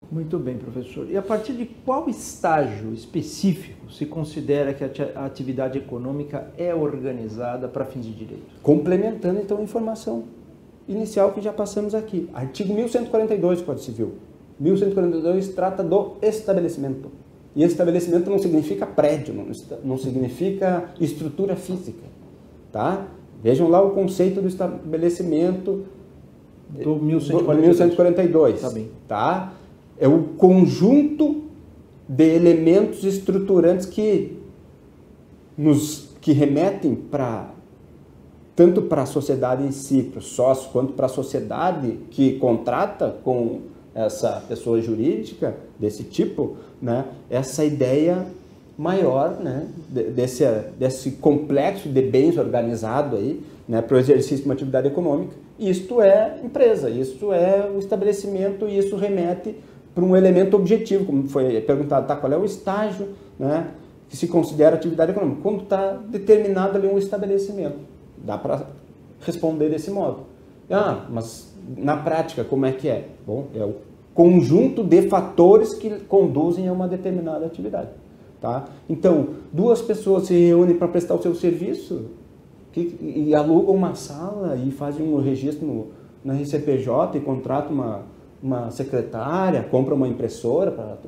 Muito bem, professor. E a partir de qual estágio específico se considera que a atividade econômica é organizada para fins de direito? Complementando, então, a informação inicial que já passamos aqui. Artigo 1142 do Código Civil. 1142 trata do estabelecimento. E estabelecimento não significa prédio, não significa estrutura física. Tá? Vejam lá o conceito do estabelecimento Do 1142. Tá bem. Tá? É o conjunto de elementos estruturantes que remetem tanto para a sociedade em si, para os sócios, quanto para a sociedade que contrata com essa pessoa jurídica desse tipo, né? Essa ideia maior, né? desse complexo de bens organizado aí, né? Para o exercício de uma atividade econômica. Isto é empresa, isso é o estabelecimento e isso remete para um elemento objetivo, como foi perguntado, tá, qual é o estágio, né, que se considera atividade econômica? Quando está determinado ali um estabelecimento. Dá para responder desse modo. Ah, mas na prática como é que é? Bom, é o conjunto de fatores que conduzem a uma determinada atividade. Tá? Então, duas pessoas se reúnem para prestar o seu serviço e alugam uma sala e fazem um registro na RCPJ e contratam uma secretária, compra uma impressora.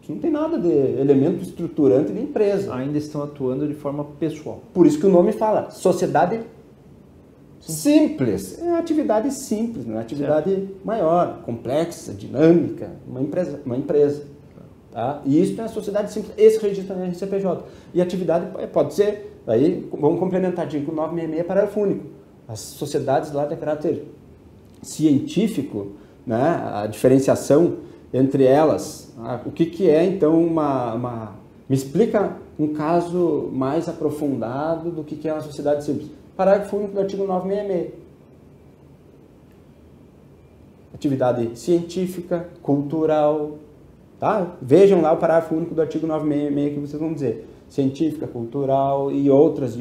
Isso não tem nada de elemento estruturante de empresa. Ainda estão atuando de forma pessoal. Por isso que o nome fala sociedade simples. É uma atividade simples, não é uma atividade maior, complexa, dinâmica, uma empresa. Tá? E isso é a sociedade simples, esse registro na RCPJ. E atividade pode ser, aí vamos complementar, artigo 966, parágrafo único. As sociedades lá de caráter científico, né, a diferenciação entre elas, o que é então me explica um caso mais aprofundado do que é uma sociedade simples. Parágrafo único do artigo 966. Atividade científica, cultural, tá? Vejam lá o parágrafo único do artigo 966 que vocês vão dizer. Científica, cultural e outras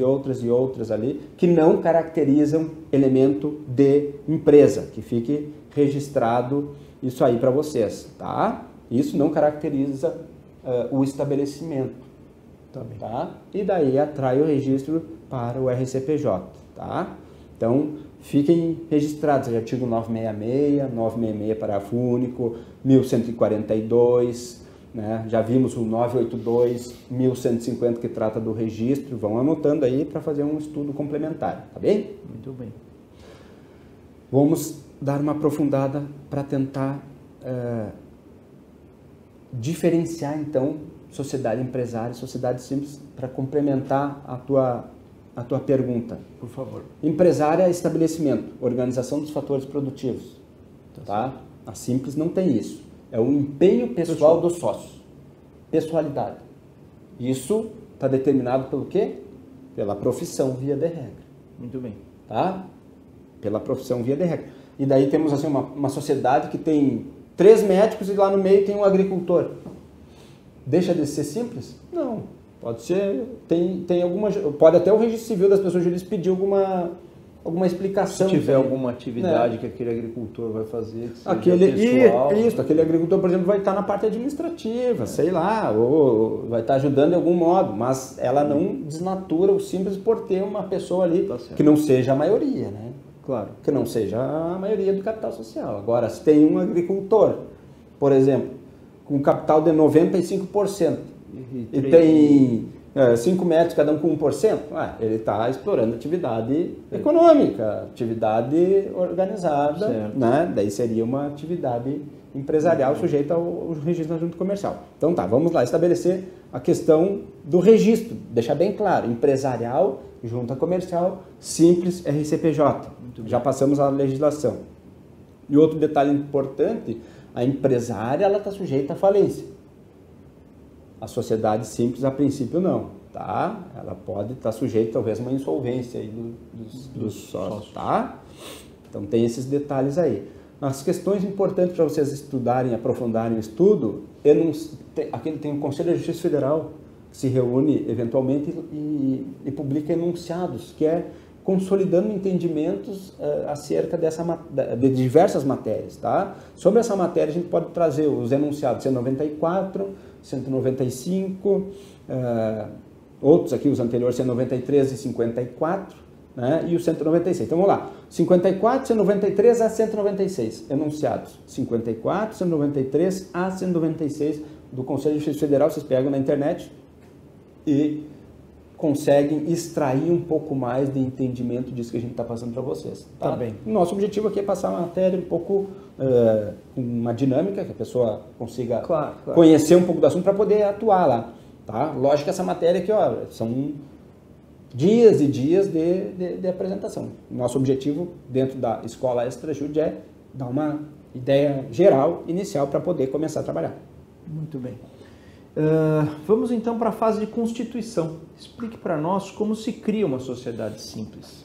ali, que não caracterizam elemento de empresa, que fique registrado isso aí para vocês, tá? Isso não caracteriza o estabelecimento, tá? E daí atrai o registro para o RCPJ, tá? Então, fiquem registrados, artigo 966, 966, parágrafo único, 1142, né? Já vimos o 982, 1150 que trata do registro, vão anotando aí para fazer um estudo complementar, tá bem? Muito bem. Vamos dar uma aprofundada para tentar diferenciar então sociedade empresária e sociedade simples para complementar a tua pergunta. Por favor. Empresária é estabelecimento, organização dos fatores produtivos. Tá? A simples não tem isso. É o empenho pessoal dos sócios. Pessoalidade. Isso está determinado pelo quê? Pela profissão, via de regra. Muito bem. Tá? Pela profissão, via de regra. E daí temos assim, uma sociedade que tem 3 médicos e lá no meio tem um agricultor. Deixa de ser simples? Não. Pode ser, tem alguma, pode até o registro civil das pessoas jurídicas pedir alguma explicação. Se tiver alguma atividade que aquele agricultor vai fazer, que seja aquele agricultor, por exemplo, vai estar na parte administrativa, sei lá, ou vai estar ajudando de algum modo, mas ela não desnatura o simples por ter uma pessoa ali que não seja a maioria, né? Claro. Que não seja a maioria do capital social. Agora, se tem um agricultor, por exemplo, com capital de 95%, e tem 5 metros, cada um com 1%, ele está explorando atividade econômica, atividade organizada, né? Daí seria uma atividade empresarial sujeita ao registro na junta comercial. Então tá, vamos lá estabelecer a questão do registro, deixar bem claro, empresarial, junta comercial, simples, RCPJ. Já passamos a legislação. E outro detalhe importante, a empresária ela está sujeita à falência. A sociedade simples, a princípio, não, tá? Ela pode estar sujeita, talvez, a uma insolvência aí dos sócios, tá? Então, tem esses detalhes aí. As questões importantes para vocês estudarem, aprofundarem o estudo, aqui tem o Conselho de Justiça Federal, que se reúne eventualmente e publica enunciados, que é consolidando entendimentos acerca de diversas matérias, tá? Sobre essa matéria a gente pode trazer os enunciados 194, 195, outros aqui, os anteriores 193 e 54, né? E o 196. Então vamos lá, 54, 193 a 196, enunciados 54, 193 a 196 do Conselho de Justiça Federal, vocês pegam na internet e conseguem extrair um pouco mais de entendimento disso que a gente está passando para vocês. Tá bem. Nosso objetivo aqui é passar uma matéria um pouco com uma dinâmica, que a pessoa consiga conhecer um pouco do assunto para poder atuar lá. Tá? Lógico que essa matéria aqui, ó, são dias e dias de apresentação. Nosso objetivo dentro da Escola Extrajud é dar uma ideia geral, inicial, para poder começar a trabalhar. Muito bem. Vamos então para a fase de constituição. Explique para nós como se cria uma sociedade simples.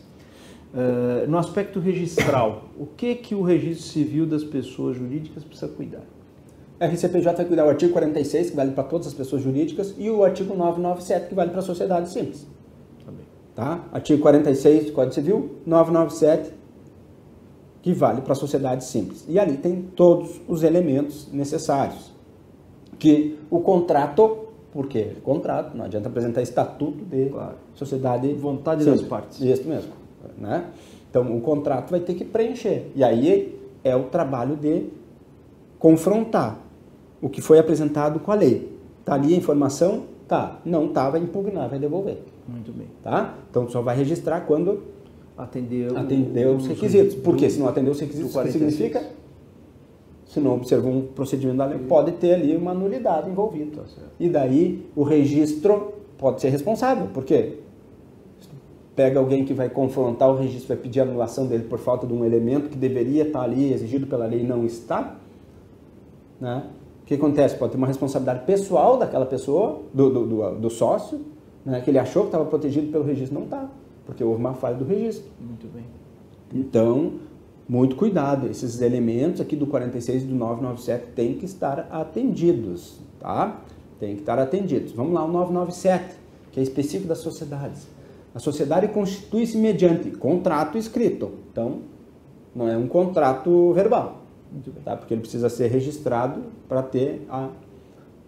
No aspecto registral, o que o registro civil das pessoas jurídicas precisa cuidar? A RCPJ vai cuidar do artigo 46, que vale para todas as pessoas jurídicas, e o artigo 997, que vale para a sociedade simples. Tá? Artigo 46 do Código Civil, 997, que vale para a sociedade simples. E ali tem todos os elementos necessários. Que o contrato, porque contrato, não adianta apresentar estatuto de sociedade... Vontade simples. das partes. Isso mesmo. Né? Então, o contrato vai ter que preencher. E aí é o trabalho de confrontar o que foi apresentado com a lei. Está ali a informação? Tá. Não está, vai impugnar, vai devolver. Muito bem. Tá? Então, só vai registrar quando atender os requisitos. Porque se não atender os requisitos, o que significa? Se não observou um procedimento da lei, pode ter ali uma nulidade envolvida. E daí o registro pode ser responsável. Por quê? Pega alguém que vai confrontar o registro, vai pedir a anulação dele por falta de um elemento que deveria estar ali, exigido pela lei, e não está. Né? O que acontece? Pode ter uma responsabilidade pessoal daquela pessoa, do sócio, né? Que ele achou que estava protegido pelo registro, não está, porque houve uma falha do registro. Muito bem. Então, muito cuidado, esses elementos aqui do 46 e do 997 têm que estar atendidos, tá? Tem que estar atendidos. Vamos lá, o 997, que é específico das sociedades. A sociedade constitui-se mediante contrato escrito. Então, não é um contrato verbal, tá? Porque ele precisa ser registrado para ter a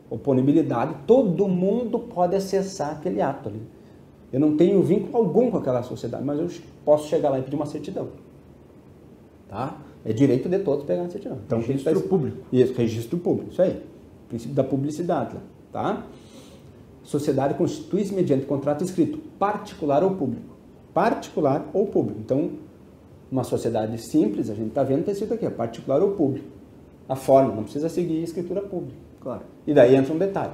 oponibilidade. Todo mundo pode acessar aquele ato ali. Eu não tenho vínculo algum com aquela sociedade, mas eu posso chegar lá e pedir uma certidão. Tá? É direito de todos pegar a certidão. Então, registro público. Isso, registro público, isso aí. Princípio da publicidade lá, tá? Sociedade constitui-se mediante contrato escrito, particular ou público. Particular ou público. Então, uma sociedade simples, a gente está vendo, está escrito aqui, particular ou público. A forma, não precisa seguir a escritura pública. Claro. E daí entra um detalhe.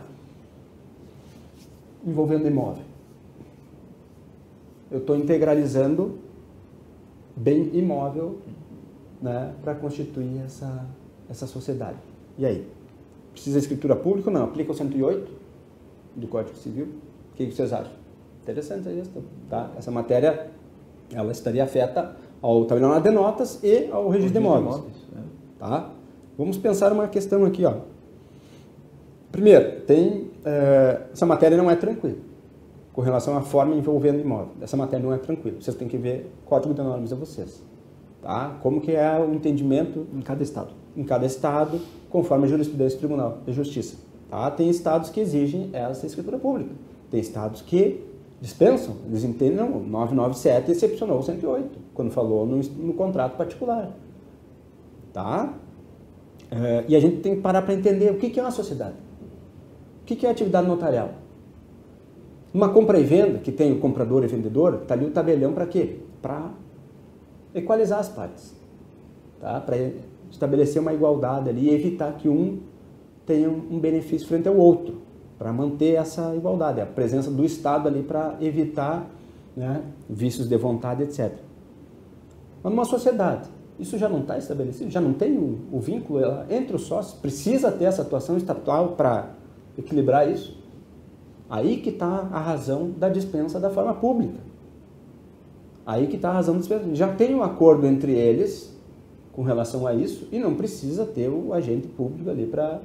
Envolvendo imóvel. Eu estou integralizando bem imóvel, né, para constituir essa sociedade. E aí? Precisa de escritura pública ou não? Aplica o 108 do Código Civil? O que vocês acham? Interessante isso, tá? Essa matéria, ela estaria afeta ao tabelião de notas e ao registro de imóveis. Tá? Vamos pensar uma questão aqui, ó. Primeiro, essa matéria não é tranquila com relação à forma envolvendo imóvel. Essa matéria não é tranquila. Vocês têm que ver o Código de Normas de vocês. Tá? Como que é o entendimento em cada estado. Em cada estado, conforme a jurisprudência do Tribunal de Justiça. Tá? Tem estados que exigem essa escritura pública. Tem estados que dispensam. Eles entendem, não, o 997 excepcionou o 108, quando falou no contrato particular. Tá? E a gente tem que parar para entender o que é uma sociedade. O que é atividade notarial? Uma compra e venda, que tem o comprador e vendedor, está ali o tabelião para quê? Para equalizar as partes, tá? Para estabelecer uma igualdade ali e evitar que um tenha um benefício frente ao outro, para manter essa igualdade, a presença do Estado ali para evitar, né, vícios de vontade, etc. Mas numa sociedade, isso já não está estabelecido, já não tem o vínculo entre os sócios, precisa ter essa atuação estatutal para equilibrar isso. Aí que está a razão da dispensa da forma pública. Aí que está a razão da dispensa. Já tem um acordo entre eles com relação a isso e não precisa ter o agente público ali para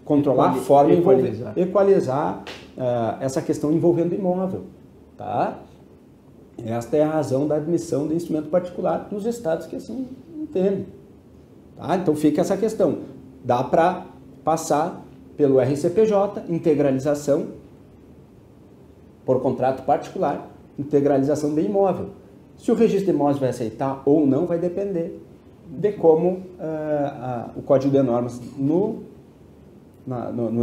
controlar a forma equalizar, equalizar essa questão envolvendo imóvel, tá? Esta é a razão da admissão de instrumento particular nos estados que assim entendem, tá? Então fica essa questão, dá para passar pelo RCPJ, integralização por contrato particular, integralização de imóvel. Se o registro de imóveis vai aceitar ou não vai depender de como o Código de Normas no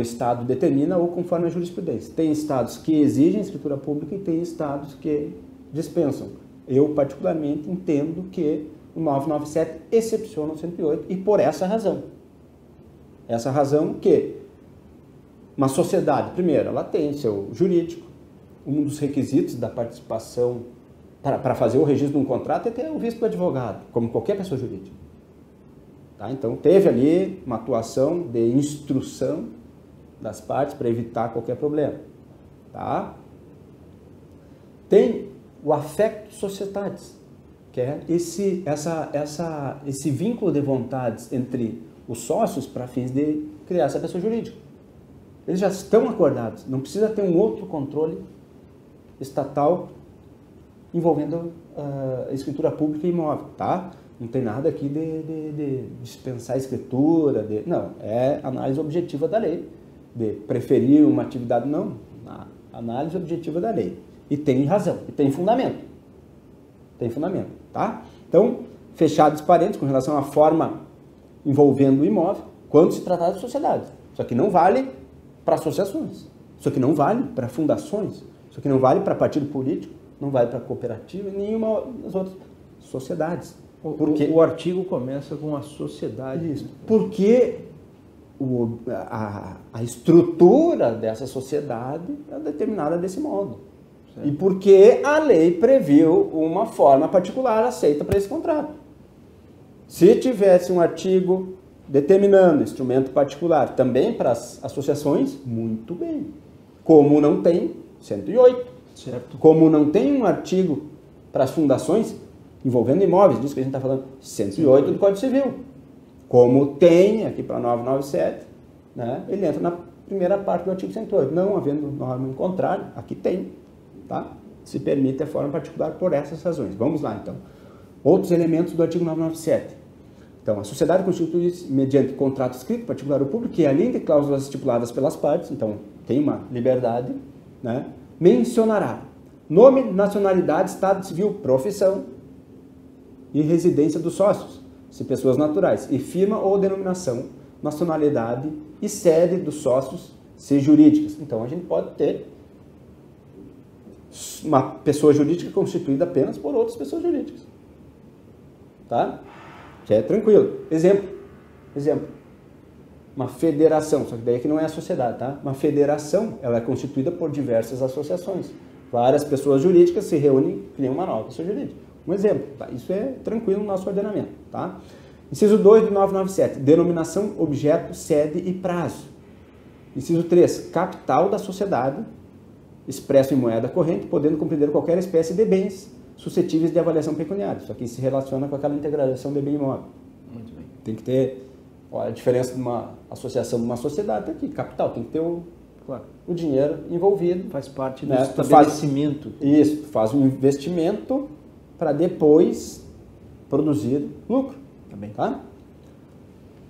estado determina ou conforme a jurisprudência. Tem estados que exigem escritura pública e tem estados que dispensam. Eu, particularmente, entendo que o 997 excepciona o 108 e por essa razão. Essa razão que uma sociedade, primeiro, ela tem seu jurídico, um dos requisitos da participação para fazer o registro de um contrato é ter o visto do advogado, como qualquer pessoa jurídica. Tá? Então, teve ali uma atuação de instrução das partes para evitar qualquer problema. Tá? Tem o affectus societatis, que é esse vínculo de vontades entre os sócios para fins de criar essa pessoa jurídica. Eles já estão acordados, não precisa ter um outro controle estatal envolvendo a escritura pública e imóvel, tá? Não tem nada aqui de dispensar a escritura, não, é análise objetiva da lei, de preferir uma atividade, não, análise objetiva da lei. E tem razão, e tem fundamento, tá? Então, fechados parênteses com relação à forma envolvendo o imóvel, quando se tratar de sociedade. Isso aqui não vale para associações, isso aqui não vale para fundações, isso aqui não vale para partido político, não vale para cooperativa e nenhuma das outras sociedades. O artigo começa com a sociedade. Isso. Porque a estrutura dessa sociedade é determinada desse modo. Certo. E porque a lei previu uma forma particular aceita para esse contrato. Se tivesse um artigo determinando instrumento particular também para as associações, muito bem. Como não tem 108. Certo. Como não tem um artigo para as fundações envolvendo imóveis, disso que a gente está falando, 108 do Código Civil. Como tem aqui para 997, né, ele entra na primeira parte do artigo 108. Não havendo norma em contrário, aqui tem, tá? Se permite a forma particular por essas razões. Vamos lá, então. Outros elementos do artigo 997. Então, a sociedade constitui-se mediante contrato escrito, particular ou público, que além de cláusulas estipuladas pelas partes, então tem uma liberdade, né, mencionará nome, nacionalidade, estado civil, profissão e residência dos sócios, se pessoas naturais, e firma ou denominação, nacionalidade e sede dos sócios, se jurídicas. Então, a gente pode ter uma pessoa jurídica constituída apenas por outras pessoas jurídicas. Tá? Que é tranquilo. Exemplo. Uma federação, só que daí que não é a sociedade, tá? Uma federação, ela é constituída por diversas associações. Várias pessoas jurídicas se reúnem e criam uma nova pessoa jurídica. Um exemplo, tá? Isso é tranquilo no nosso ordenamento, tá? Inciso 2 do 997, denominação, objeto, sede e prazo. Inciso 3, capital da sociedade, expresso em moeda corrente, podendo compreender qualquer espécie de bens suscetíveis de avaliação pecuniária. Isso aqui se relaciona com aquela integralização de bem imóvel. Muito bem. Tem que ter, a diferença de uma associação de uma sociedade, tá aqui, capital, tem que ter o dinheiro envolvido. Faz parte do, né, estabelecimento. Isso, faz um investimento para depois produzir lucro. Também. Tá?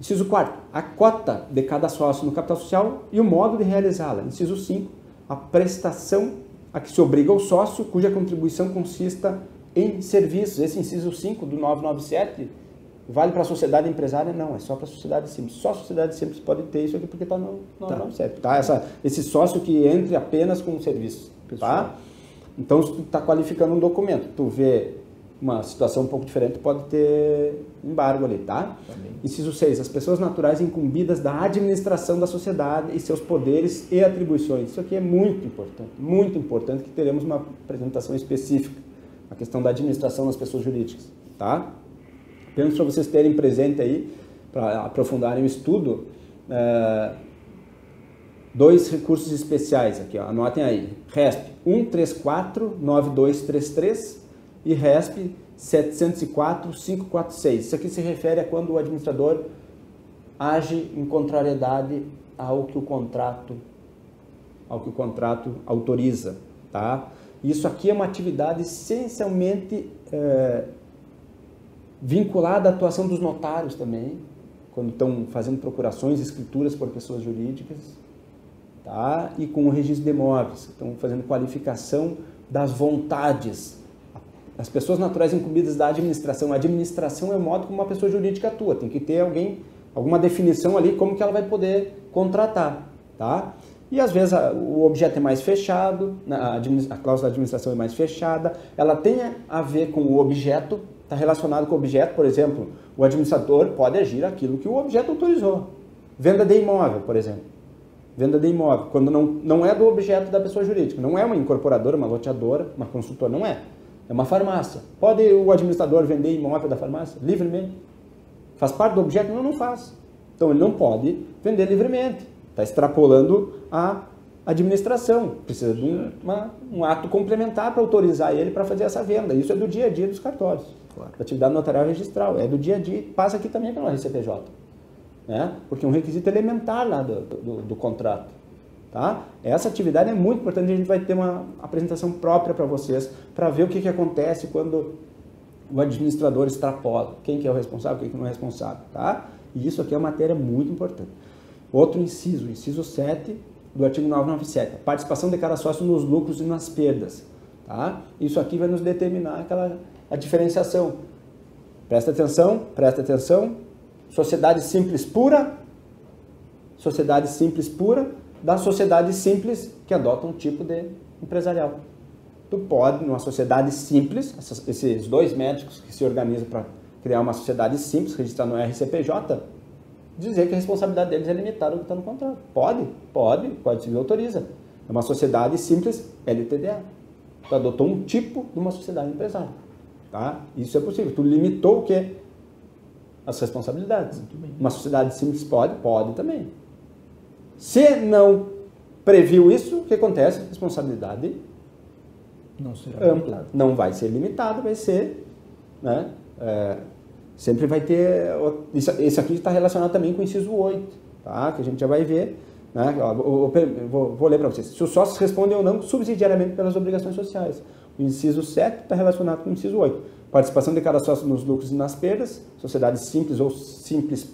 Inciso 4, a cota de cada sócio no capital social e o modo de realizá-la. Inciso 5, a prestação a que se obriga o sócio cuja contribuição consista em serviços. Esse inciso 5 do 997 vale para a sociedade empresária? Não, é só para a sociedade simples. Só a sociedade simples pode ter isso aqui porque está no 997. Tá? Esse sócio que entre apenas com serviços. Tá? Então, se tu está qualificando um documento, tu vê uma situação um pouco diferente, pode ter embargo ali, tá? Também. Inciso 6. As pessoas naturais incumbidas da administração da sociedade e seus poderes e atribuições. Isso aqui é muito importante que teremos uma apresentação específica, a questão da administração das pessoas jurídicas, tá? Apenas para vocês terem presente aí, para aprofundarem o estudo, 2 recursos especiais aqui, ó, anotem aí. RESP 1349233 e RESP 704.546. Isso aqui se refere a quando o administrador age em contrariedade ao que o contrato autoriza, tá? Isso aqui é uma atividade essencialmente vinculada à atuação dos notários também, quando estão fazendo procurações, escrituras por pessoas jurídicas, tá? E com o registro de imóveis, estão fazendo qualificação das vontades. As pessoas naturais incumbidas da administração. A administração é o modo como uma pessoa jurídica atua. Tem que ter alguma definição ali como que ela vai poder contratar, tá? E às vezes o objeto é mais fechado, a cláusula da administração é mais fechada, ela tem a ver com o objeto, está relacionado com o objeto, por exemplo, o administrador pode agir aquilo que o objeto autorizou. Venda de imóvel, por exemplo. Venda de imóvel, quando não é do objeto da pessoa jurídica, não é uma incorporadora, uma loteadora, uma consultora, não é. É uma farmácia. Pode o administrador vender imóvel da farmácia livremente? Faz parte do objeto? Não faz. Então ele não pode vender livremente. Está extrapolando a administração. Precisa de um ato complementar para autorizar ele para fazer essa venda. Isso é do dia a dia dos cartórios. Claro. Da atividade notarial registral. É do dia a dia. Passa aqui também pela RCPJ. Né? Porque é um requisito elementar lá do contrato. Tá? Essa atividade é muito importante. A gente vai ter uma apresentação própria para vocês, para ver o que acontece quando o administrador extrapola. Quem que é o responsável, quem que não é responsável. Tá? E isso aqui é uma matéria muito importante. Outro inciso, inciso 7 do artigo 997, a participação de cada sócio nos lucros e nas perdas. Tá? Isso aqui vai nos determinar a diferenciação. Presta atenção, sociedade simples pura da sociedade simples que adota um tipo de empresarial. Tu pode, numa sociedade simples, esses dois médicos que se organizam para criar uma sociedade simples, registrar no RCPJ, dizer que a responsabilidade deles é limitada ao que está no contrato. Pode, o Código Civil autoriza. É uma sociedade simples LTDA. Tu adotou um tipo de uma sociedade empresária. Tá? Isso é possível. Tu limitou o quê? As responsabilidades. Uma sociedade simples pode também. Se não previu isso, o que acontece? Responsabilidade não será ampla. Limitada. Não vai ser limitada, vai ser... Né, sempre vai ter... Esse aqui está relacionado também com o inciso 8, tá? Que a gente já vai ver. Né? Vou ler para vocês. Se os sócios respondem ou não subsidiariamente pelas obrigações sociais. O inciso 7 está relacionado com o inciso 8. Participação de cada sócio nos lucros e nas perdas, sociedade simples ou simples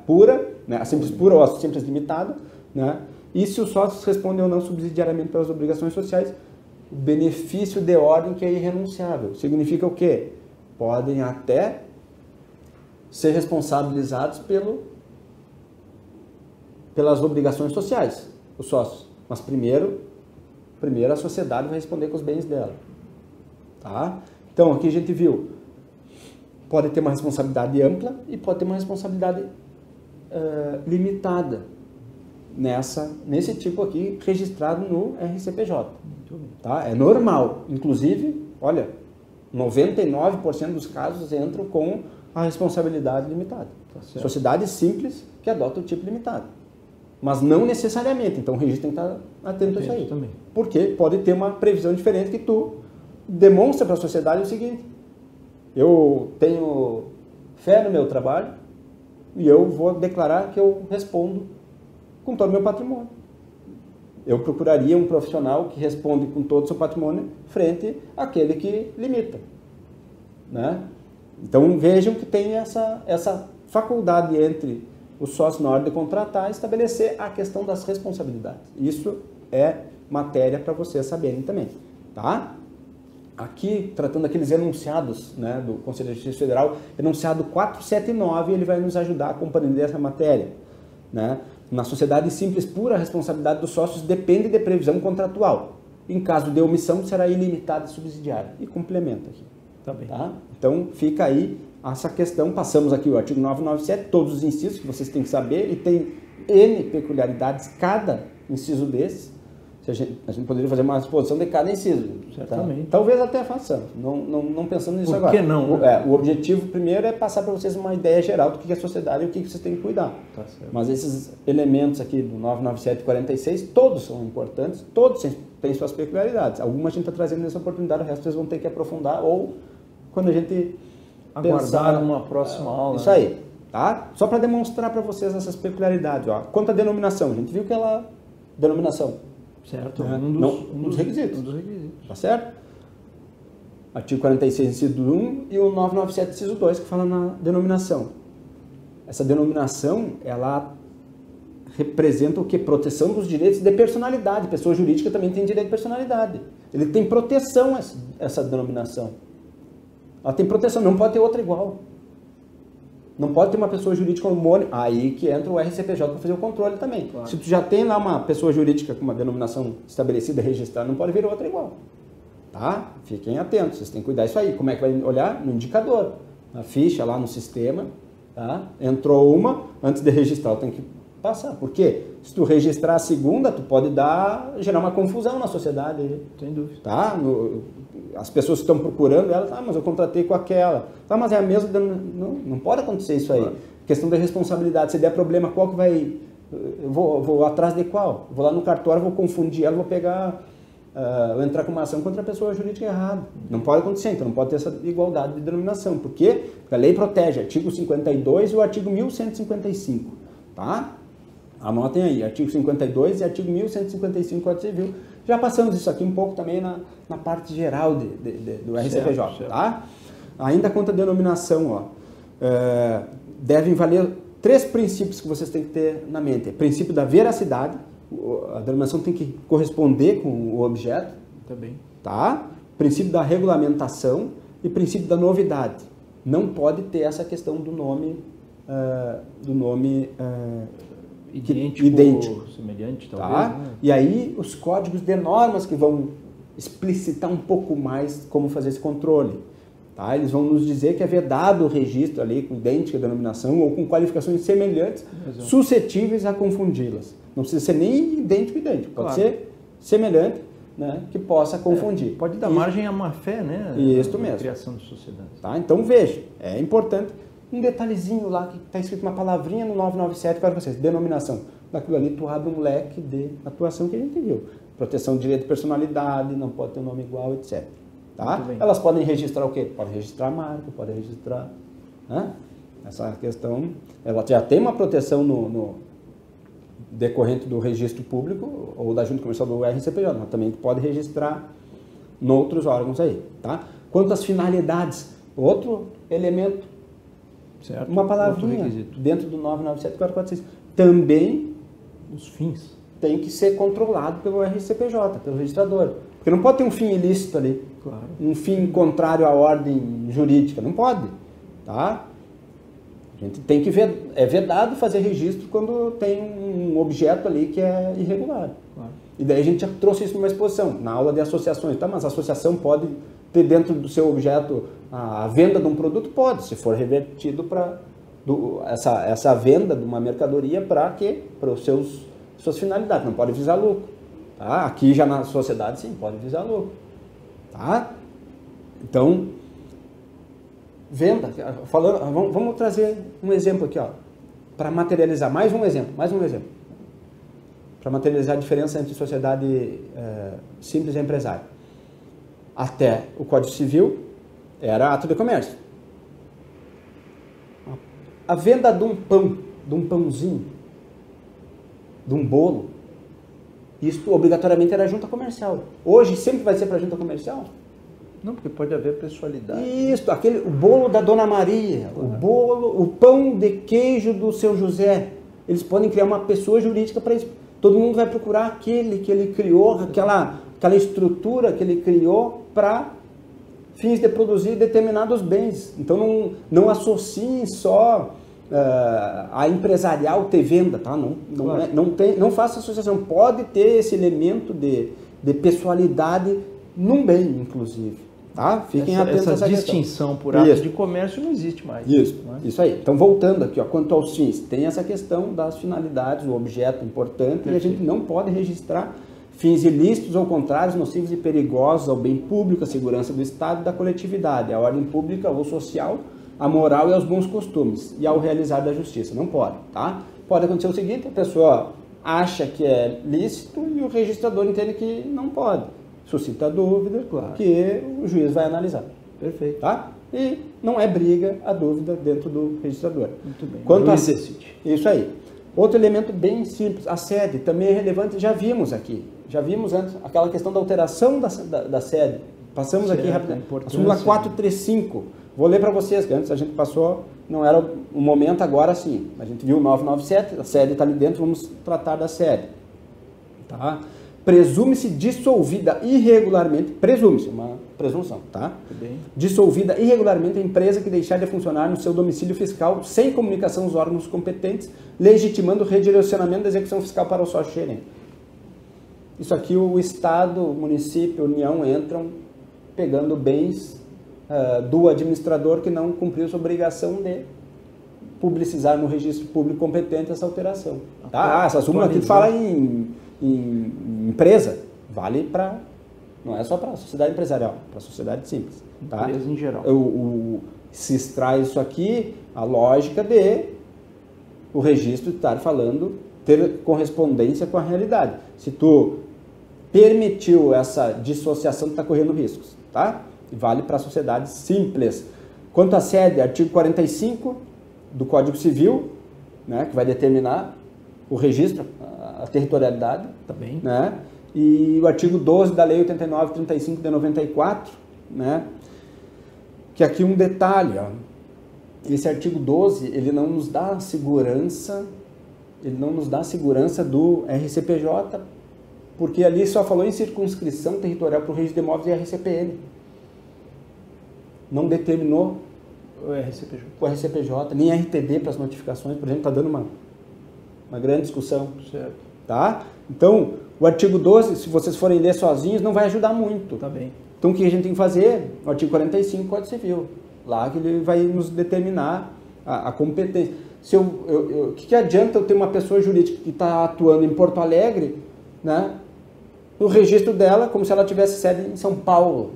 pura, né? A simples pura ou a simples limitada, né? E se os sócios respondem ou não subsidiariamente pelas obrigações sociais, o benefício de ordem que é irrenunciável. Significa o quê? Podem até ser responsabilizados pelas obrigações sociais, os sócios. Mas primeiro a sociedade vai responder com os bens dela. Tá? Então, aqui a gente viu, pode ter uma responsabilidade ampla e pode ter uma responsabilidade limitada nesse tipo aqui, registrado no RCPJ. Tá? É normal. Inclusive, olha, 99% dos casos entram com a responsabilidade limitada. Tá, sociedade simples que adota o tipo limitado. Mas não necessariamente. Então, o registro tem que estar atento a isso aí. Também. Porque pode ter uma previsão diferente que tu demonstra para a sociedade o seguinte: eu tenho fé no meu trabalho e eu vou declarar que eu respondo com todo o meu patrimônio. Eu procuraria um profissional que responde com todo o seu patrimônio frente àquele que limita. Né? Então vejam que tem essa faculdade entre os sócios na hora de contratar e estabelecer a questão das responsabilidades. Isso é matéria para vocês saberem também. Tá? Aqui, tratando daqueles enunciados, né, do Conselho de Justiça Federal, enunciado 479, ele vai nos ajudar a compreender essa matéria. Né? Na sociedade simples pura, a responsabilidade dos sócios depende de previsão contratual. Em caso de omissão, será ilimitada e subsidiária. E complementa aqui. Tá bem. Tá? Então, fica aí essa questão. Passamos aqui o artigo 997, todos os incisos que vocês têm que saber, e tem N peculiaridades cada inciso desses. A gente poderia fazer uma exposição de cada inciso. Certamente. Tá? Talvez até façamos, não pensando nisso agora. Por que não? O objetivo primeiro é passar para vocês uma ideia geral do que é a sociedade e o que vocês têm que cuidar. Tá certo. Mas esses elementos aqui do 997 e 46, todos são importantes, todos têm suas peculiaridades. Algumas a gente está trazendo nessa oportunidade, o resto vocês vão ter que aprofundar ou quando a gente aguardar pensar numa próxima aula. Isso aí. Tá? Só para demonstrar para vocês essas peculiaridades. Ó. Quanto à denominação, a gente viu que ela... Denominação. Certo. Né? Um dos requisitos. Um dos requisitos. Tá certo? Artigo 46, inciso 1 e o 997, inciso 2, que fala na denominação. Essa denominação, ela representa o que? Proteção dos direitos de personalidade. Pessoa jurídica também tem direito de personalidade. Ele tem proteção, essa denominação. Ela tem proteção, não pode ter outra igual. Não pode ter uma pessoa jurídica homônima. Aí que entra o RCPJ para fazer o controle também. Claro. Se tu já tem lá uma pessoa jurídica com uma denominação estabelecida, registrada, não pode vir outra igual. Tá? Fiquem atentos, vocês têm que cuidar disso aí. Como é que vai olhar? No indicador. Na ficha lá no sistema, tá? Entrou uma, antes de registrar, tem que passar. Por quê? Se tu registrar a segunda, tu pode gerar uma confusão na sociedade. Sem dúvida. Tá? As pessoas que estão procurando ela, mas eu contratei com aquela. Tá, mas é a mesma. Não pode acontecer isso aí. Claro. Questão da responsabilidade. Se der problema, qual que vai. Eu vou atrás de qual? Vou lá no cartório, vou confundir ela, vou pegar. Vou entrar com uma ação contra a pessoa jurídica errada. Não pode acontecer, então não pode ter essa igualdade de denominação. Por quê? Porque a lei protege artigo 52 e o artigo 1155. Tá? Anotem aí, artigo 52 e artigo 1155 do Código Civil. Já passamos isso aqui um pouco também na parte geral do RCPJ, certo. Tá? Ainda quanto à denominação, ó, devem valer 3 princípios que vocês têm que ter na mente. Princípio da veracidade, a denominação tem que corresponder com o objeto. Também. Tá? Princípio da regulamentação e princípio da novidade. Não pode ter essa questão do nome idêntico, semelhante, tá? talvez. Né? E aí os códigos de normas que vão explicitar um pouco mais como fazer esse controle. Tá? Eles vão nos dizer que é vedado o registro ali com idêntica denominação ou com qualificações semelhantes, suscetíveis a confundi-las. Não precisa ser nem idêntico, pode ser semelhante, né, que possa confundir. Pode dar margem à má-fé, né? Isso mesmo. Criação de sociedade. Tá? Então veja, é importante. Um detalhezinho lá que está escrito uma palavrinha no 997 para vocês, denominação. Daquilo ali tu abre um leque de atuação que a gente viu. Proteção de direito de personalidade, não pode ter um nome igual, etc. Tá? Elas podem registrar o quê? Podem registrar a marca, podem registrar... Né? Essa questão, ela já tem uma proteção no decorrente do registro público ou da junta comercial do RCPJ, mas também pode registrar em outros órgãos aí. Tá? Quanto às finalidades, outro elemento, certo. Uma palavrinha dentro do 997-446. Também os fins tem que ser controlado pelo RCPJ, pelo registrador. Porque não pode ter um fim ilícito ali, claro. Um fim contrário à ordem jurídica, não pode. Tá? A gente tem que ver, é vedado fazer registro quando tem um objeto ali que é irregular. Claro. E daí a gente já trouxe isso numa exposição, na aula de associações. Tá? Mas a associação pode ter dentro do seu objeto a venda de um produto? Pode, se for revertido para essa venda de uma mercadoria para quê? Para os suas finalidades, não pode visar lucro. Tá? Aqui já na sociedade sim, pode visar lucro. Tá? Então, venda, vamos trazer um exemplo aqui, ó, para materializar, mais um exemplo, para materializar a diferença entre sociedade simples e empresária. Até o Código Civil era ato de comércio. A venda de um pão, de um pãozinho, de um bolo, isso obrigatoriamente era junta comercial. Hoje sempre vai ser para junta comercial? Não, porque pode haver pessoalidade. Isso, o bolo da Dona Maria, claro. O pão de queijo do seu José. Eles podem criar uma pessoa jurídica para isso. Todo mundo vai procurar aquele que ele criou, aquela estrutura que ele criou para fins de produzir determinados bens. Então não associem só a empresarial ter venda, tá? Claro. Não faça associação. Pode ter esse elemento de pessoalidade num bem, inclusive. Tá? Fiquem atentos a essa distinção questão. por atos de comércio não existe mais. Isso aí. Então, voltando aqui, ó, quanto aos fins, tem essa questão das finalidades, o objeto importante, Perfeito. E a gente não pode registrar fins ilícitos ou contrários, nocivos e perigosos ao bem público, à segurança do Estado e da coletividade, à ordem pública ou social, à moral e aos bons costumes, e ao realizar da justiça. Não pode, tá? Pode acontecer o seguinte, a pessoa acha que é lícito e o registrador entende que não pode. Suscita dúvida, claro. Que o juiz vai analisar. Perfeito. Tá? E não é briga a dúvida dentro do registrador. Muito bem. Quanto a... decide. Isso aí. Outro elemento bem simples, a sede, também é relevante, já vimos aqui. Já vimos antes aquela questão da alteração da sede. Passamos aqui rapidamente. A súmula 435. Vou ler para vocês, que antes a gente passou, não era o momento, agora sim. A gente viu o 997, a sede está ali dentro, vamos tratar da sede. Tá? Presume-se dissolvida irregularmente, presume-se, uma presunção, tá? Dissolvida irregularmente a empresa que deixar de funcionar no seu domicílio fiscal sem comunicação aos órgãos competentes, legitimando o redirecionamento da execução fiscal para o sócio gerente. Isso aqui o Estado, o município, a União entram pegando bens do administrador que não cumpriu sua obrigação de publicizar no registro público competente essa alteração. Tá? Essa súmula aqui fala em empresa, vale para, não é só para a sociedade empresarial, para a sociedade simples. Tá? Empresa em geral. Se extrai isso aqui, a lógica de o registro estar falando, ter correspondência com a realidade. Se tu permitiu essa dissociação, tu está correndo riscos, tá? Vale para sociedades simples. Quanto à sede, artigo 45 do Código Civil, né, que vai determinar o registro, a territorialidade, Também. né? E o artigo 12 da Lei 89/35 de 94, né? Que aqui um detalhe, ó. Esse artigo 12, ele não nos dá segurança, do RCPJ, porque ali só falou em circunscrição territorial para o registro de imóveis e RCPN. Não determinou o RCPJ, nem RTD para as notificações, por exemplo, está dando uma grande discussão. Certo. Tá? Então, o artigo 12, se vocês forem ler sozinhos, não vai ajudar muito. Tá bem. Então, o que a gente tem que fazer? O artigo 45 do Código Civil. Lá que ele vai nos determinar a competência. O que adianta eu ter uma pessoa jurídica que está atuando em Porto Alegre, né? No registro dela, como se ela tivesse sede em São Paulo.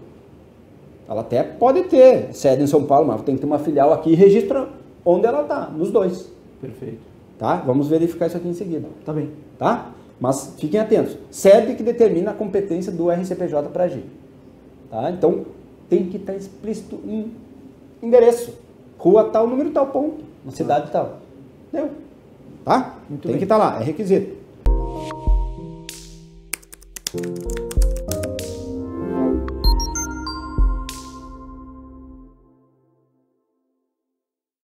Ela até pode ter sede em São Paulo, mas tem que ter uma filial aqui e registra onde ela está, nos dois. Perfeito. Tá? Vamos verificar isso aqui em seguida. Tá bem. Tá? Mas fiquem atentos. Sede que determina a competência do RCPJ para agir. Tá? Então, tem que estar explícito em endereço. Rua tal, número tal, ponto. Na cidade tal. Deu. Tá? Muito tem bem. que estar lá. É requisito.